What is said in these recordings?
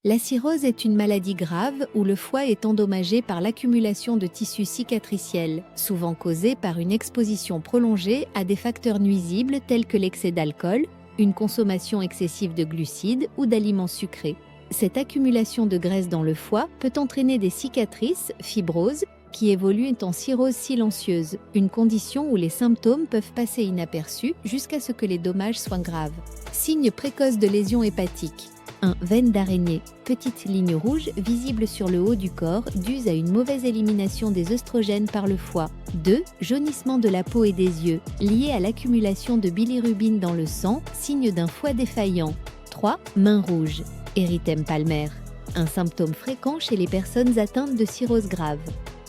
La cirrhose est une maladie grave où le foie est endommagé par l'accumulation de tissus cicatriciels, souvent causée par une exposition prolongée à des facteurs nuisibles tels que l'excès d'alcool, une consommation excessive de glucides ou d'aliments sucrés. Cette accumulation de graisse dans le foie peut entraîner des cicatrices, fibroses, qui évoluent en cirrhose silencieuse, une condition où les symptômes peuvent passer inaperçus jusqu'à ce que les dommages soient graves. Signes précoces de lésions hépatiques. 1. Veine d'araignée, petite ligne rouge visible sur le haut du corps due à une mauvaise élimination des œstrogènes par le foie. 2. Jaunissement de la peau et des yeux, lié à l'accumulation de bilirubine dans le sang, signe d'un foie défaillant. 3. Mains rouges, érythème palmaire, un symptôme fréquent chez les personnes atteintes de cirrhose grave.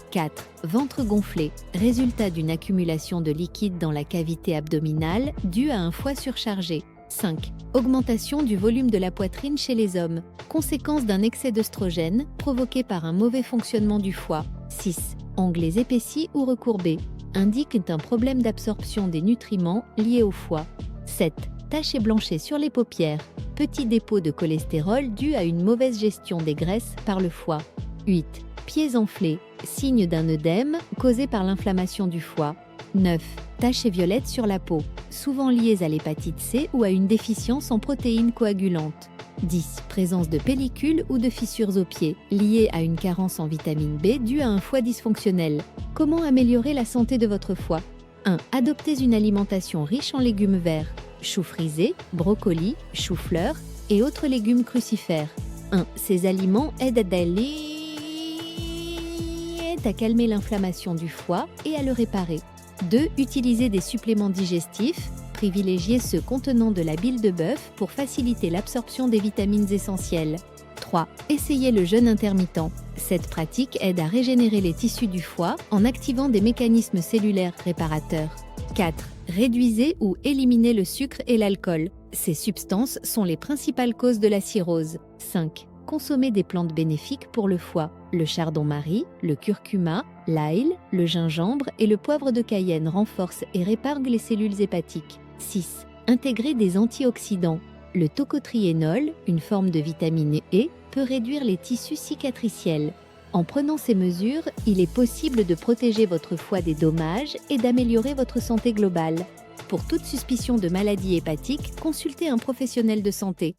4. Ventre gonflé, résultat d'une accumulation de liquide dans la cavité abdominale due à un foie surchargé. 5. Augmentation du volume de la poitrine chez les hommes, conséquence d'un excès d'œstrogène provoqué par un mauvais fonctionnement du foie. 6. Ongles épaissis ou recourbés, indiquent un problème d'absorption des nutriments liés au foie. 7. Taches et blanchées sur les paupières, petit dépôt de cholestérol dû à une mauvaise gestion des graisses par le foie. 8. Pieds enflés, signe d'un œdème causé par l'inflammation du foie. 9. Taches et violettes sur la peau, souvent liées à l'hépatite C ou à une déficience en protéines coagulantes. 10. Présence de pellicules ou de fissures aux pieds, liées à une carence en vitamine B due à un foie dysfonctionnel. Comment améliorer la santé de votre foie ? 1. Adoptez une alimentation riche en légumes verts, choux frisés, brocolis, choux-fleurs et autres légumes crucifères. 1. Ces aliments aident à calmer l'inflammation du foie et à le réparer. 2. Utilisez des suppléments digestifs, privilégiez ceux contenant de la bile de bœuf pour faciliter l'absorption des vitamines essentielles. 3. Essayez le jeûne intermittent. Cette pratique aide à régénérer les tissus du foie en activant des mécanismes cellulaires réparateurs. 4. Réduisez ou éliminez le sucre et l'alcool. Ces substances sont les principales causes de la cirrhose. 5. Consommez des plantes bénéfiques pour le foie, le chardon-marie, le curcuma, l'ail, le gingembre et le poivre de Cayenne renforcent et réparent les cellules hépatiques. 6. Intégrez des antioxydants. Le tocotriénol, une forme de vitamine E, peut réduire les tissus cicatriciels. En prenant ces mesures, il est possible de protéger votre foie des dommages et d'améliorer votre santé globale. Pour toute suspicion de maladie hépatique, consultez un professionnel de santé.